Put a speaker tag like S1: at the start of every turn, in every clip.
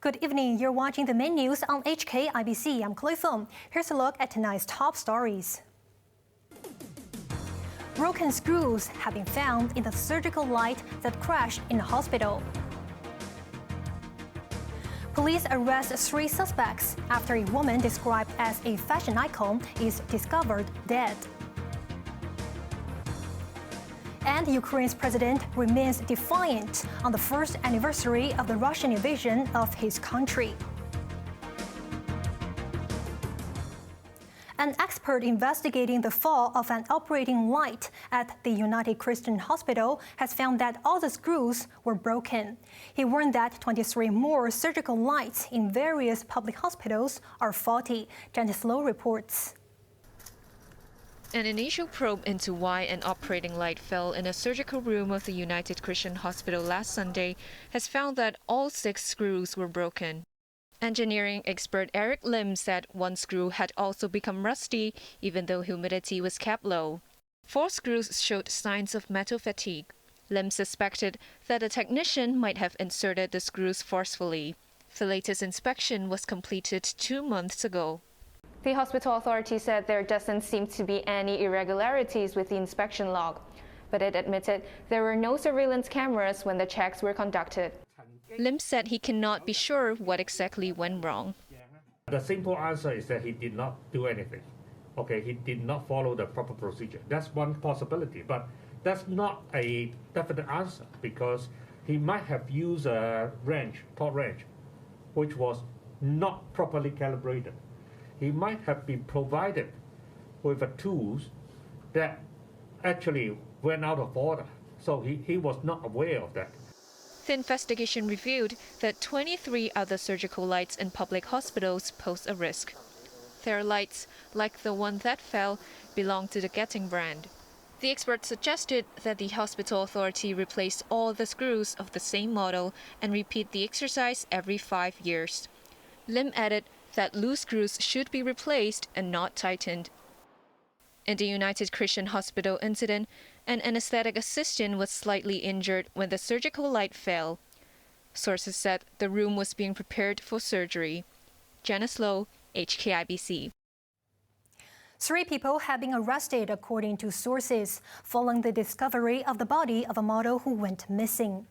S1: Good evening. You're watching the main news on HKIBC. I'm Chloe Feng. Here's a look at tonight's top stories. Broken screws have been found in the surgical light that crashed in a hospital. Police arrest 3 suspects after a woman described as a fashion icon is discovered dead. And Ukraine's president remains defiant on the first anniversary of the Russian invasion of his country. An expert investigating the fall of an operating light at the United Christian Hospital has found that all the screws were broken. He warned that 23 more surgical lights in various public hospitals are faulty. Janice Low reports.
S2: An initial probe into why an operating light fell in a surgical room of the United Christian Hospital last Sunday has found that all 6 screws were broken. Engineering expert Eric Lim said one screw had also become rusty, even though humidity was kept low. 4 screws showed signs of metal fatigue. Lim suspected that a technician might have inserted the screws forcefully. The latest inspection was completed 2 months ago.
S3: The hospital authority said there doesn't seem to be any irregularities with the inspection log, but it admitted there were no surveillance cameras when the checks were conducted.
S2: Lim said he cannot be sure what exactly went wrong.
S4: The simple answer is that he did not do anything. Okay, he did not follow the proper procedure. That's one possibility, but that's not a definite answer because he might have used a torque wrench, which was not properly calibrated. He might have been provided with tools that actually went out of order. So he was not aware of that.
S2: The investigation revealed that 23 other surgical lights in public hospitals pose a risk. Their lights, like the one that fell, belong to the Getting brand. The expert suggested that the hospital authority replace all the screws of the same model and repeat the exercise every 5 years. Lim added that loose screws should be replaced and not tightened. In the United Christian Hospital incident, an anesthetic assistant was slightly injured when the surgical light fell. Sources said the room was being prepared for surgery. Janice Low, HKIBC.
S1: 3 people have been arrested, according to sources, following the discovery of the body of a model who went missing.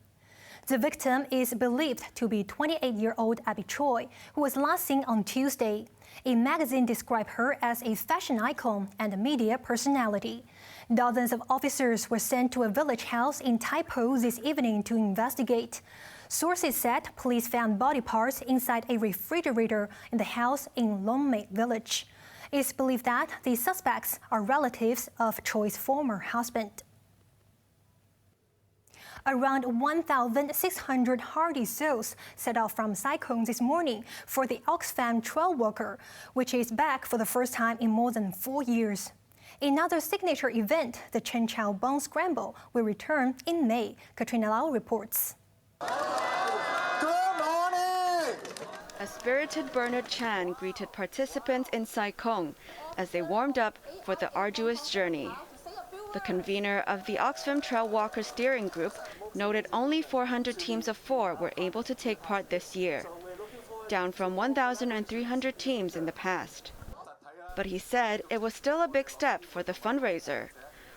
S1: The victim is believed to be 28-year-old Abby Choi, who was last seen on Tuesday. A magazine described her as a fashion icon and a media personality. Dozens of officers were sent to a village house in Taipo this evening to investigate. Sources said police found body parts inside a refrigerator in the house in Longmei village. It's believed that the suspects are relatives of Choi's former husband. Around 1,600 hardy souls set off from Cyclone this morning for the Oxfam Trail walker, which is back for the first time in more than 4 years. Another signature event, the Chen Chao Bong Scramble, will return in May. Katrina Lau reports.
S5: Good morning!
S6: A spirited Bernard Chan greeted participants in Cyclone as they warmed up for the arduous journey. The convener of the Oxfam Trail Walker Steering Group noted only 400 teams of 4 were able to take part this year, down from 1,300 teams in the past. But he said it was still a big step for the fundraiser,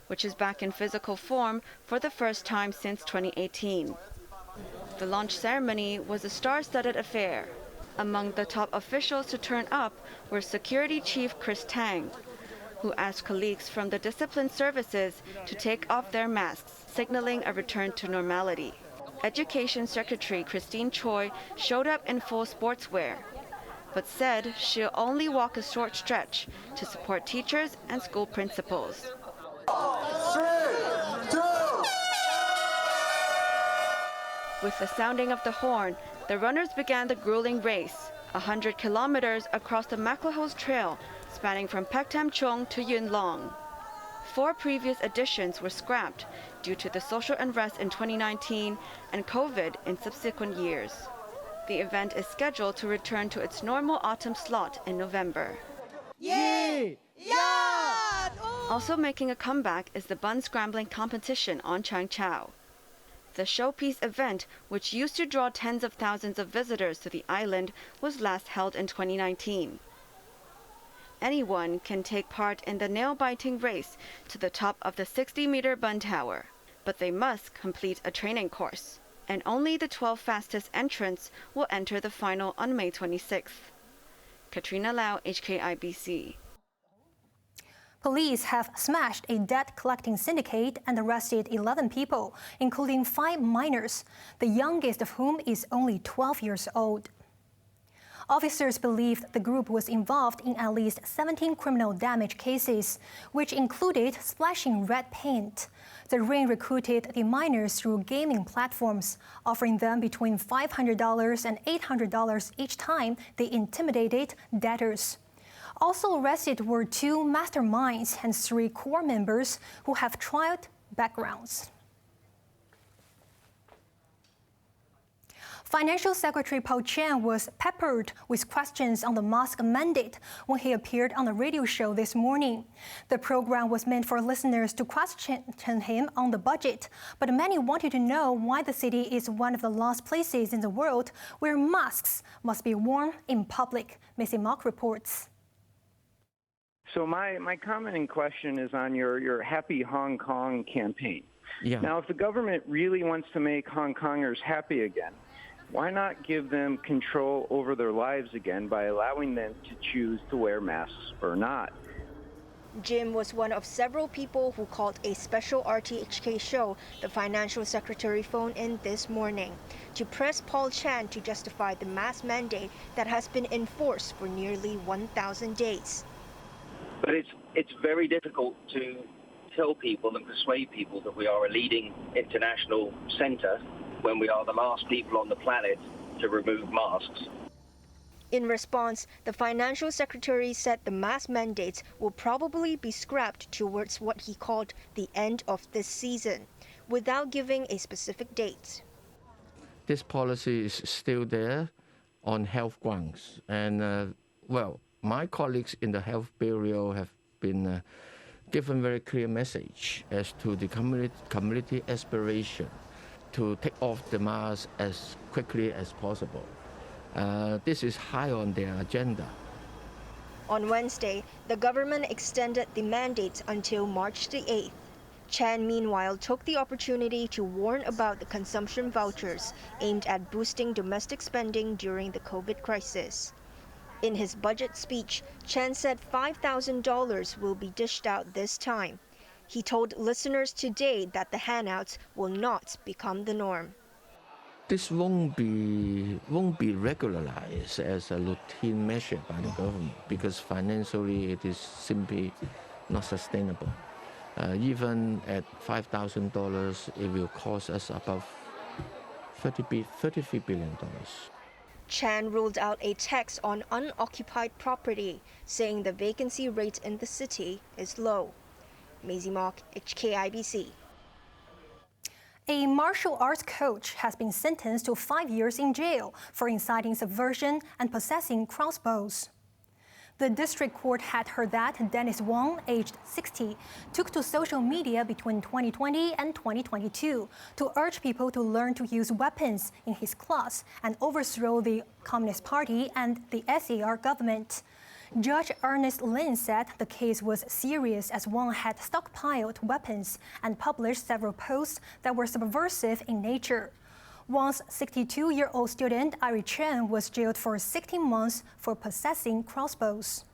S6: which is back in physical form for the first time since 2018. The launch ceremony was a star-studded affair. Among the top officials to turn up were Security Chief Chris Tang, who asked colleagues from the discipline services to take off their masks, signaling a return to normality. Education Secretary Christine Choi showed up in full sportswear, but said she'll only walk a short stretch to support teachers and school principals.
S5: 3, 2.
S6: With the sounding of the horn, the runners began the grueling race, 100 kilometers across the Maclehose Trail, spanning from Pektam-chong to Yuen Long. 4 previous editions were scrapped due to the social unrest in 2019 and COVID in subsequent years. The event is scheduled to return to its normal autumn slot in November. Also making a comeback is the bun scrambling competition on Changchao. The showpiece event, which used to draw tens of thousands of visitors to the island, was last held in 2019. Anyone can take part in the nail-biting race to the top of the 60-meter bun tower, but they must complete a training course, and only the 12 fastest entrants will enter the final on May 26th. Katrina Lau, HKIBC.
S1: Police have smashed a debt-collecting syndicate and arrested 11 people, including 5 minors, the youngest of whom is only 12 years old. Officers believed the group was involved in at least 17 criminal damage cases, which included splashing red paint. The ring recruited the minors through gaming platforms, offering them between $500 and $800 each time they intimidated debtors. Also arrested were 2 masterminds and 3 core members who have tried backgrounds. Financial Secretary Paul Chan was peppered with questions on the mask mandate when he appeared on the radio show this morning. The program was meant for listeners to question him on the budget, but many wanted to know why the city is one of the last places in the world where masks must be worn in public. Missy Mock reports.
S7: So my comment and question is on your Happy Hong Kong campaign.
S8: Yeah.
S7: Now, if the government really wants to make Hong Kongers happy again, why not give them control over their lives again by allowing them to choose to wear masks or not?
S9: Jim was one of several people who called a special RTHK show the Financial Secretary phoned in this morning to press Paul Chan to justify the mask mandate that has been enforced for nearly 1,000 days.
S10: But it's very difficult to tell people and persuade people that we are a leading international centre when we are the last people on the planet to remove masks.
S9: In response, the Financial Secretary said the mask mandates will probably be scrapped towards what he called the end of this season, without giving a specific date.
S8: This policy is still there on health grounds. And, my colleagues in the Health Bureau have been given very clear message as to the community aspiration to take off the mask as quickly as possible. This is high on their agenda.
S9: On Wednesday, the government extended the mandate until March the 8th. Chan, meanwhile, took the opportunity to warn about the consumption vouchers aimed at boosting domestic spending during the COVID crisis. In his budget speech, Chan said $5,000 will be dished out this time. He told listeners today that the handouts will not become the norm.
S8: This won't be regularized as a routine measure by the government because financially it is simply not sustainable. Even at $5,000, it will cost us about $33 billion.
S9: Chan ruled out a tax on unoccupied property, saying the vacancy rate in the city is low. Maisie Mock, HKIBC.
S1: A martial arts coach has been sentenced to 5 years in jail for inciting subversion and possessing crossbows. The district court had heard that Dennis Wong, aged 60, took to social media between 2020 and 2022 to urge people to learn to use weapons in his class and overthrow the Communist Party and the SAR government. Judge Ernest Lin said the case was serious as Wong had stockpiled weapons and published several posts that were subversive in nature. Wong's 62-year-old student, Ari Chen, was jailed for 16 months for possessing crossbows.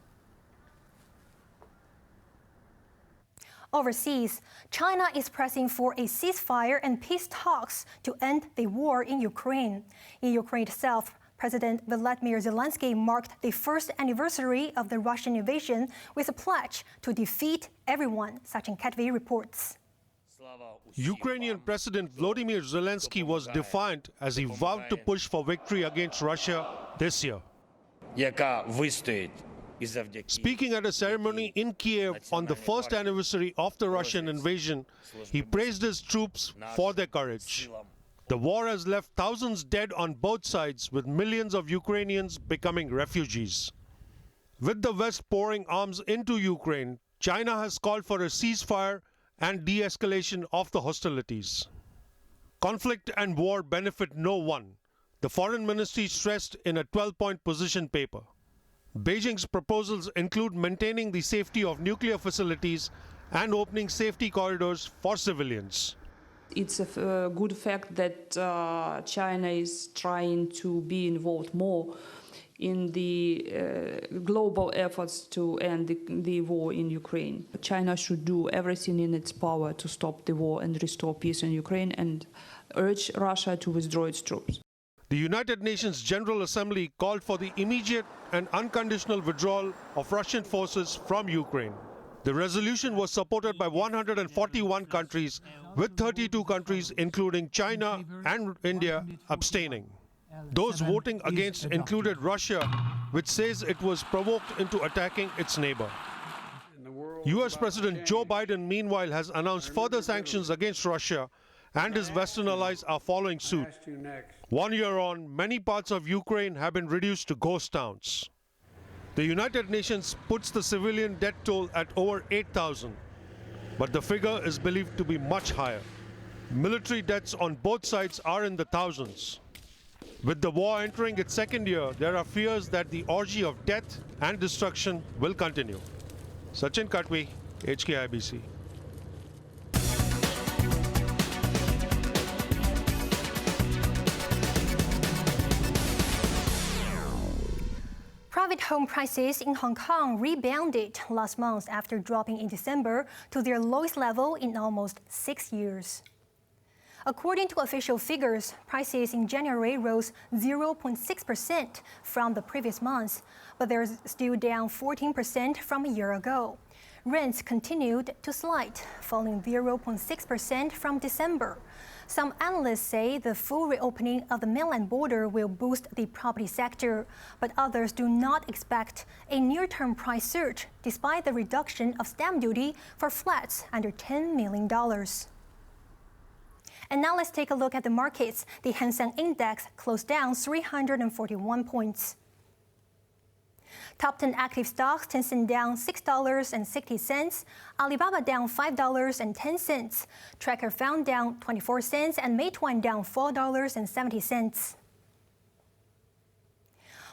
S1: Overseas, China is pressing for a ceasefire and peace talks to end the war in Ukraine. In Ukraine itself, President Volodymyr Zelensky marked the first anniversary of the Russian invasion with a pledge to defeat everyone, Sachin Kadvi reports.
S11: Ukrainian President Volodymyr Zelensky was defiant as he vowed to push for victory against Russia this year. Speaking at a ceremony in Kiev on the first anniversary of the Russian invasion, he praised his troops for their courage. The war has left thousands dead on both sides, with millions of Ukrainians becoming refugees. With the West pouring arms into Ukraine, China has called for a ceasefire and de-escalation of the hostilities. Conflict and war benefit no one, the Foreign Ministry stressed in a 12-point position paper. Beijing's proposals include maintaining the safety of nuclear facilities and opening safety corridors for civilians.
S12: It's a good fact that China is trying to be involved more in the global efforts to end the war in Ukraine. China should do everything in its power to stop the war and restore peace in Ukraine and urge Russia to withdraw its troops.
S11: The United Nations General Assembly called for the immediate and unconditional withdrawal of Russian forces from Ukraine. The resolution was supported by 141 countries, with 32 countries, including China and India, abstaining. Those voting against included Russia, which says it was provoked into attacking its neighbor. US President Joe Biden, meanwhile, has announced further sanctions against Russia, and his Western allies are following suit. 1 year on, many parts of Ukraine have been reduced to ghost towns. The United Nations puts the civilian death toll at over 8,000, but the figure is believed to be much higher. Military deaths on both sides are in the thousands. With the war entering its second year, there are fears that the orgy of death and destruction will continue. Sachin Katwi, HKIBC.
S1: Private home prices in Hong Kong rebounded last month after dropping in December to their lowest level in almost 6 years. According to official figures, prices in January rose 0.6% from the previous month, but they're still down 14% from a year ago. Rents continued to slide, falling 0.6% from December. Some analysts say the full reopening of the mainland border will boost the property sector, but others do not expect a near-term price surge despite the reduction of stamp duty for flats under $10 million. And now let's take a look at the markets. The Hang Seng Index closed down 341 points. Top 10 active stocks: Tencent down $6.60, Alibaba down $5.10, Tracker Found down 24 cents, and Meituan down $4.70.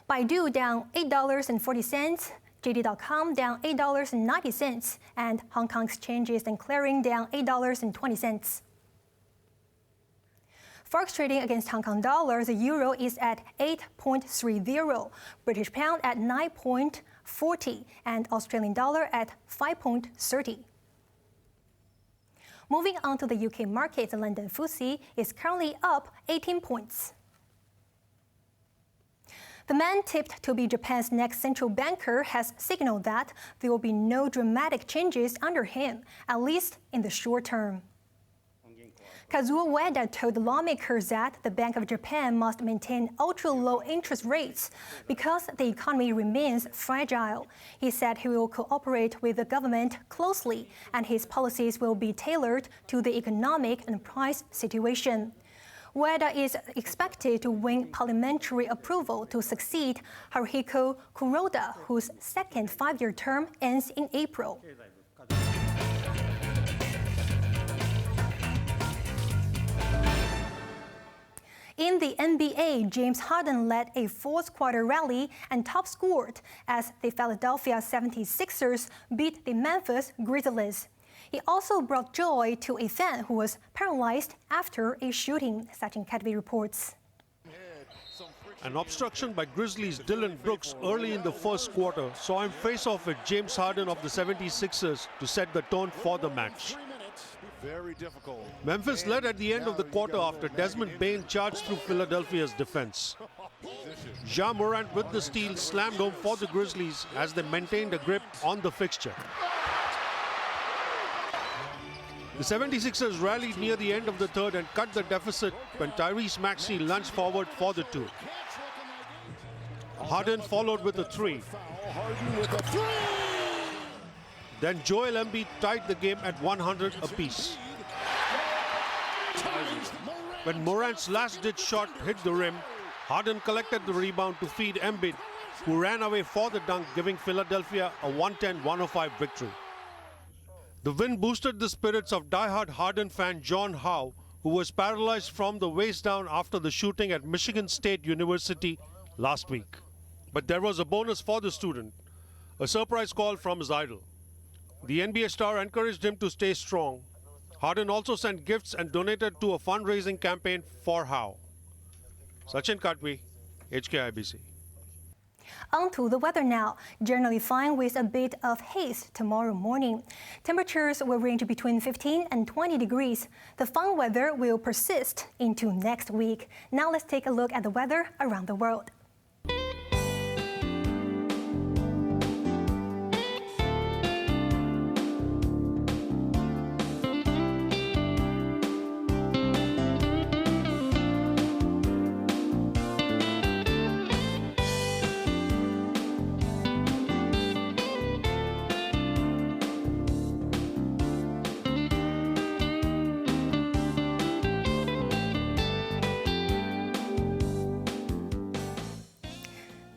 S1: Baidu down $8.40, JD.com down $8.90, and Hong Kong Exchanges and Clearing down $8.20. Forex trading against Hong Kong dollar, the euro is at 8.30, British pound at 9.40, and Australian dollar at 5.30. Moving on to the UK market, the London FTSE is currently up 18 points. The man tipped to be Japan's next central banker has signaled that there will be no dramatic changes under him, at least in the short term. Kazuo Ueda told lawmakers that the Bank of Japan must maintain ultra-low interest rates because the economy remains fragile. He said he will cooperate with the government closely and his policies will be tailored to the economic and price situation. Ueda is expected to win parliamentary approval to succeed Haruhiko Kuroda, whose second five-year term ends in April. In the NBA, James Harden led a fourth-quarter rally and top-scored as the Philadelphia 76ers beat the Memphis Grizzlies. He also brought joy to a fan who was paralyzed after a shooting, Sachin Katvi reports.
S11: An obstruction by Grizzlies' Dillon Brooks early in the first quarter saw him face off with James Harden of the 76ers to set the tone for the match.
S13: Very difficult.
S11: Memphis led at the end of the quarter after Desmond Bane charged through Philadelphia's defense. Ja Morant with the steal slammed home for the Grizzlies as they maintained a grip on the fixture. The 76ers rallied near the end of the third and cut the deficit when Tyrese Maxey lunged forward for the two. Harden followed with a three. Then Joel Embiid tied the game at 100 apiece. When Morant's last-ditch shot hit the rim, Harden collected the rebound to feed Embiid, who ran away for the dunk, giving Philadelphia a 110-105 victory. The win boosted the spirits of die-hard Harden fan John Howe, who was paralyzed from the waist down after the shooting at Michigan State University last week. But there was a bonus for the student, a surprise call from his idol. The NBA star encouraged him to stay strong. Harden also sent gifts and donated to a fundraising campaign for How. Sachin Katwi, HKIBC.
S1: On to the weather now. Generally fine with a bit of haze tomorrow morning. Temperatures will range between 15 and 20 degrees. The fine weather will persist into next week. Now let's take a look at the weather around the world.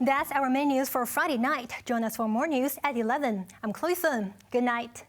S1: That's our main news for Friday night. Join us for more news at 11. I'm Chloe Feng. Good night.